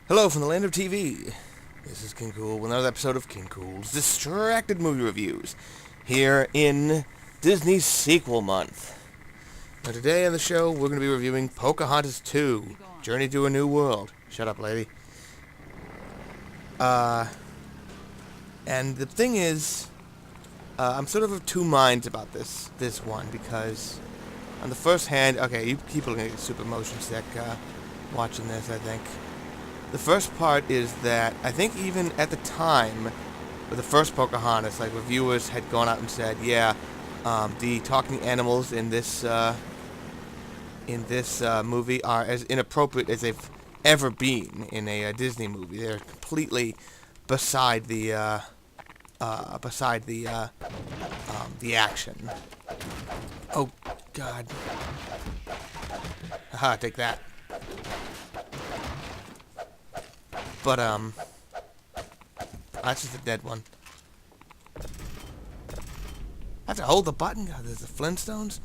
Hello from the land of TV. This is King Kool with another episode of King Kool's Distracted Movie Reviews here in Disney's sequel month. Now today on the show we're going to be reviewing Pocahontas 2, Journey to a New World. Shut up, lady. And the thing is, I'm sort of two minds about this one because on the first hand, okay, you people are going to get super motion sick watching this, I think. The first part is that I think even at the time with the first Pocahontas, like reviewers had gone out and said, yeah, the talking animals in this movie are as inappropriate as they've ever been in a Disney movie. They're completely beside the action. Oh God! Haha, take that. But, that's just a dead one. I have to hold the button? God, there's the Flintstones.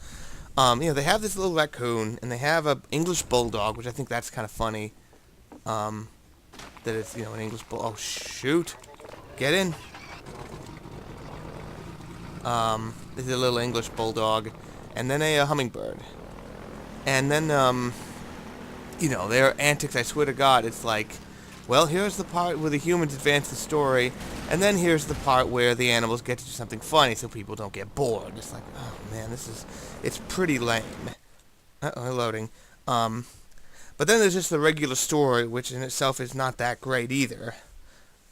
They have this little raccoon, and they have a English bulldog, which I think that's kind of funny. That it's, an English bull. Oh, shoot. Get in. This is a little English bulldog, and then a hummingbird. And then, their antics, I swear to God, it's like, well, here's the part where the humans advance the story, and then here's the part where the animals get to do something funny so people don't get bored. It's like, oh man, it's pretty lame. Uh-oh, loading. But then there's just the regular story, which in itself is not that great either.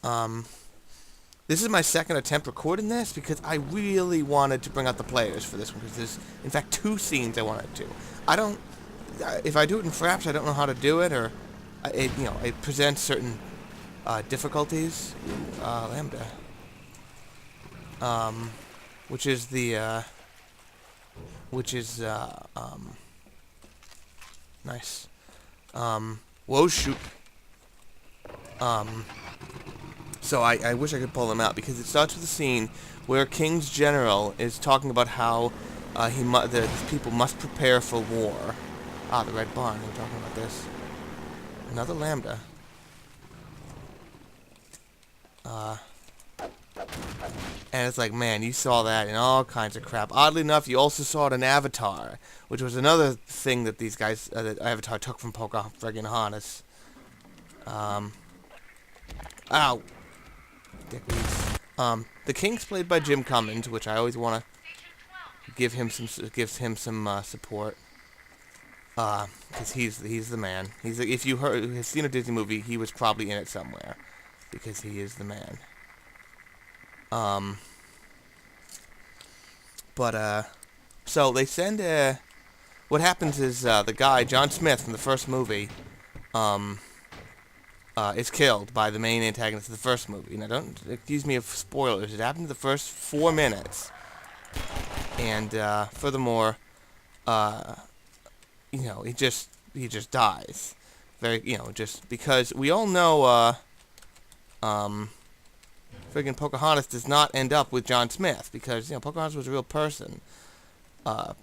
This is my second attempt recording this because I really wanted to bring out the players for this one, because there's, in fact, two scenes I wanted to. If I do it in Fraps, I don't know how to do it, or it presents certain difficulties. Lambda. Nice. Whoa, shoot. So I wish I could pull them out, because it starts with a scene where King's general is talking about how the people must prepare for war. Ah, the Red Barn. We're talking about this. Another Lambda. And it's like, man, you saw that in all kinds of crap. Oddly enough, you also saw it in Avatar, which was another thing that these guys, that Avatar took from Pocahontas. Ow. Dickweeds. The King's played by Jim Cummins, which I always want to give him some support. Because he's the man. If you have seen a Disney movie, he was probably in it somewhere, because he is the man. So they send what happens is the guy John Smith from the first movie is killed by the main antagonist of the first movie. Now don't accuse me of spoilers. It happened in the first 4 minutes, and furthermore, he just dies. Just because we all know, friggin' Pocahontas does not end up with John Smith, because, Pocahontas was a real person. What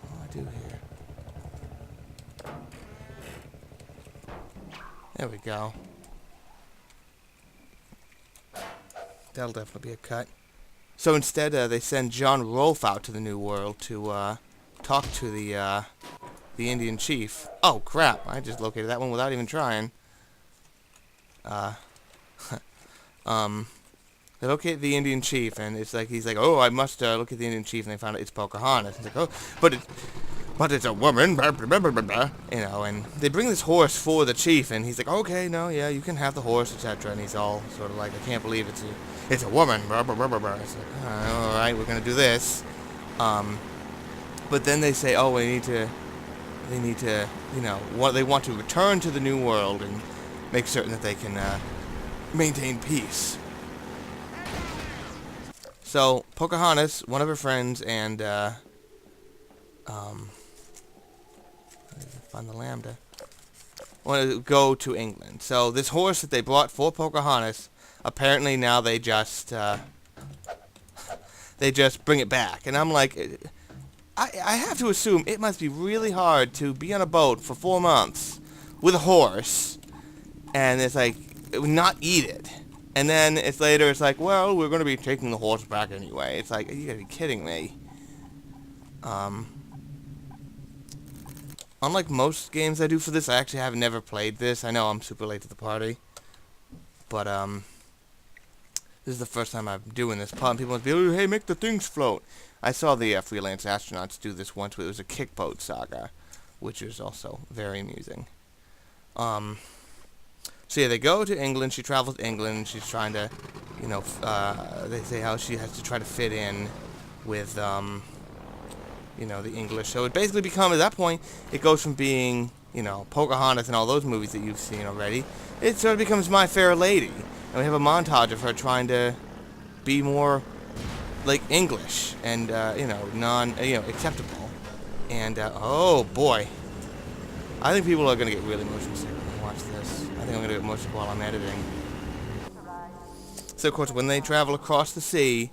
do I do here? There we go. That'll definitely be a cut. So instead, they send John Rolfe out to the New World to talk to the Indian chief. Oh crap! I just located that one without even trying. They locate the Indian chief, and it's like he's like, oh, I must look at the Indian chief, and they found out it's Pocahontas. It's like, oh, but it's a woman, blah, blah, blah, blah, blah. And they bring this horse for the chief, and he's like, okay, no, yeah, you can have the horse, etc. And he's all sort of like, I can't believe it's a woman, blah, blah, blah, blah, blah. It's like, all right, we're gonna do this. But then they say, oh, they need to, they want to return to the New World and make certain that they can maintain peace. So Pocahontas, one of her friends, and find the Lambda, want to go to England. So this horse that they brought for Pocahontas, apparently now they just bring it back. And I'm like, I I have to assume it must be really hard to be on a boat for 4 months with a horse, and it's like, not eat it. And then it's later, it's like, well, we're going to be taking the horse back anyway. It's like, you gotta be kidding me. Unlike most games I do for this, I actually have never played this. I know I'm super late to the party. But, this is the first time I'm doing this. People must be like, hey, make the things float. I saw the freelance astronauts do this once, but it was a kickboat saga, which was also very amusing. So yeah, they go to England. She travels to England. And she's trying to, you know, they say how she has to try to fit in with, you know, the English. So it basically becomes, at that point, it goes from being, you know, Pocahontas and all those movies that you've seen already. It sort of becomes My Fair Lady. And we have a montage of her trying to be more, like, English and, you know, acceptable. And, oh boy. I think people are going to get really motion sick when they watch this. I think I'm going to get emotional while I'm editing. So, of course, when they travel across the sea,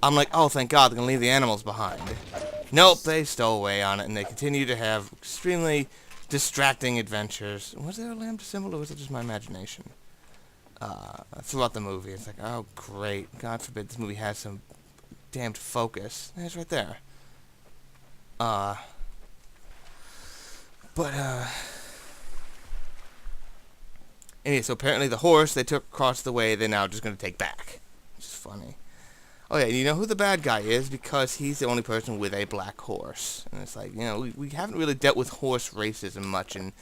I'm like, oh, thank God, they're going to leave the animals behind. Nope, they stow away on it, and they continue to have extremely distracting adventures. Was there a lambda symbol, or was it just my imagination? Throughout the movie, it's like, oh, great. God forbid this movie has some damned focus. It's right there. Anyway, so apparently the horse they took across the way, they're now just going to take back. Which is funny. Oh yeah, you know who the bad guy is? Because he's the only person with a black horse. And it's like, you know, we haven't really dealt with horse racism much in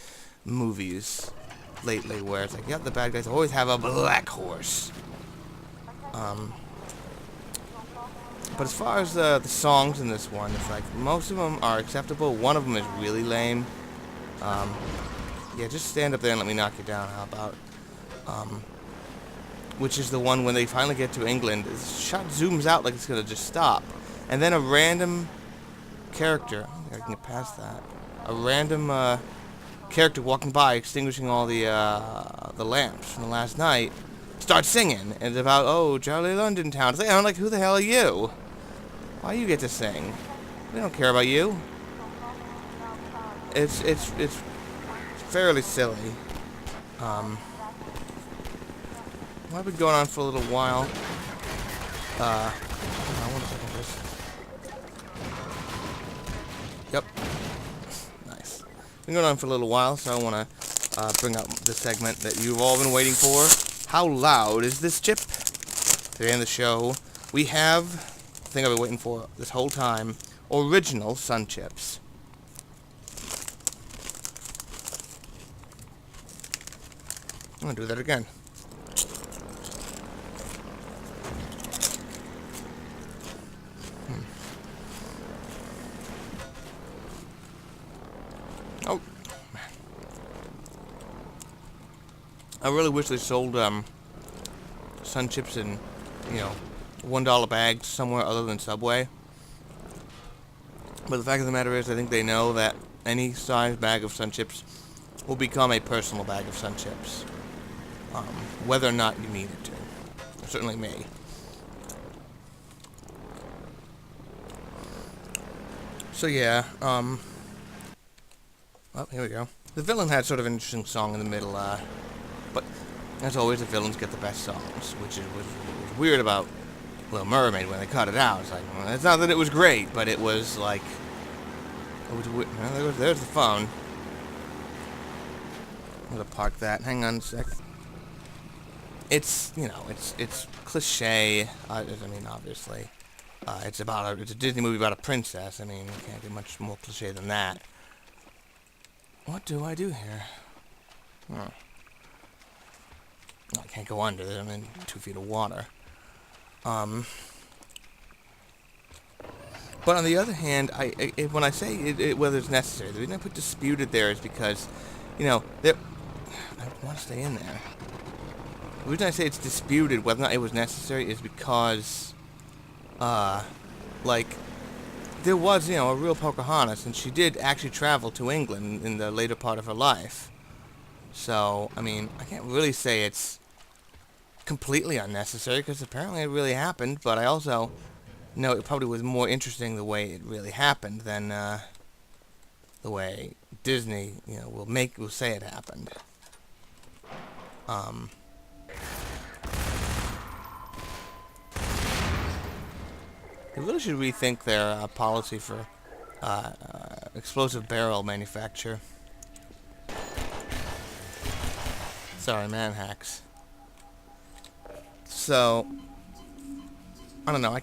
movies lately, where it's like, yep, the bad guys always have a black horse. But as far as the songs in this one, it's like, most of them are acceptable. One of them is really lame. Yeah, just stand up there and let me knock you down, how about? Which is the one when they finally get to England. The shot zooms out like it's going to just stop. And then a random character, I think I can get past that. A random character walking by, extinguishing all the lamps from the last night, starts singing. And it's about, oh, Jolly London Town. It's like, I'm like, who the hell are you? Why you get to sing? We don't care about you. It's fairly silly. Well, I've been going on for a little while. I want to Yep. Nice. Been going on for a little while, so I want to bring up the segment that you've all been waiting for. How loud is this chip? Today on the show, we have the thing I've been waiting for this whole time: original Sun Chips. I'm gonna do that again. Oh, man. I really wish they sold Sun Chips in, you know, $1 bags somewhere other than Subway. But the fact of the matter is, I think they know that any size bag of Sun Chips will become a personal bag of Sun Chips. Whether or not you need it to. Certainly me. So yeah, well, here we go. The villain had sort of an interesting song in the middle, but as always, the villains get the best songs, which was weird about Little Mermaid when they cut it out. It's like, well, it's not that it was great, but it was like, it was weird. Well, there's the phone. I'm gonna park that. Hang on a sec. It's, you know, it's cliche. I mean, obviously, it's a Disney movie about a princess. I mean, you can't get much more cliche than that. What do I do here? Oh, I can't go under. I'm in 2 feet of water. But on the other hand, when I say whether it's necessary, the reason I put disputed there is because, you know, I want to stay in there. The reason I say it's disputed whether or not it was necessary is because, like, there was, you know, a real Pocahontas, and she did actually travel to England in the later part of her life. So, I mean, I can't really say it's completely unnecessary, because apparently it really happened, but I also No, it probably was more interesting the way it really happened than the way Disney, will say it happened. Um, they really should rethink their policy for explosive barrel manufacture. Sorry, man hacks. So, I don't know. I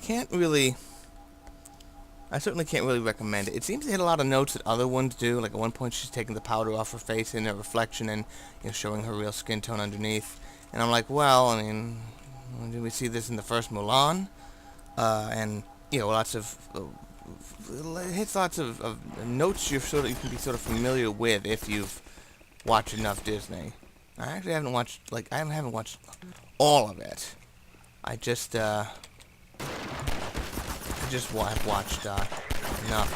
certainly can't really recommend it. It seems to hit a lot of notes that other ones do. Like at one point, she's taking the powder off her face in a reflection and showing her real skin tone underneath. And I'm like, well, I mean, did we see this in the first Mulan? And lots of it hits lots of notes you can be sort of familiar with if you've watched enough Disney. I actually haven't watched I haven't watched all of it. I just have watched enough.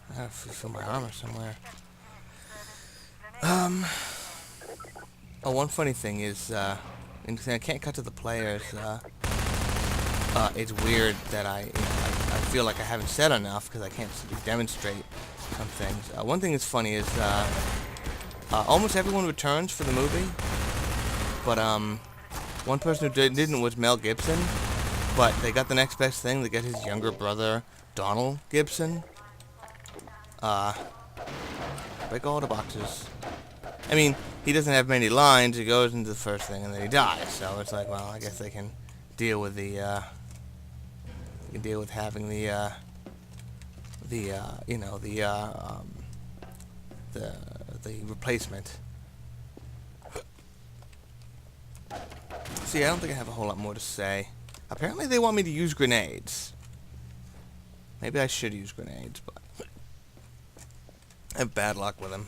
I have to feel my armor somewhere. Oh, one funny thing is, I can't cut to the players. It's weird that I feel like I haven't said enough because I can't demonstrate some things. One thing that's funny is almost everyone returns for the movie, but one person who didn't was Mel Gibson, but they got the next best thing. They got his younger brother, Donald Gibson. Break all the boxes. I mean, he doesn't have many lines. He goes into the first thing and then he dies. So it's like, well, I guess they can deal with having the replacement. See, I don't think I have a whole lot more to say. Apparently they want me to use grenades. Maybe I should use grenades, but I have bad luck with them.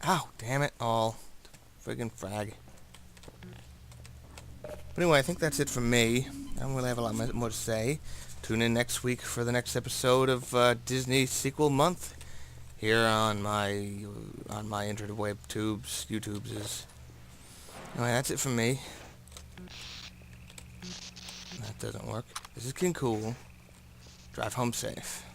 Ow, damn it all. Friggin' frag. But anyway, I think that's it from me. I don't really have a lot more to say. Tune in next week for the next episode of Disney Sequel Month here on my interweb YouTubes. Anyway, that's it from me. That doesn't work. This is King Kool. Drive home safe.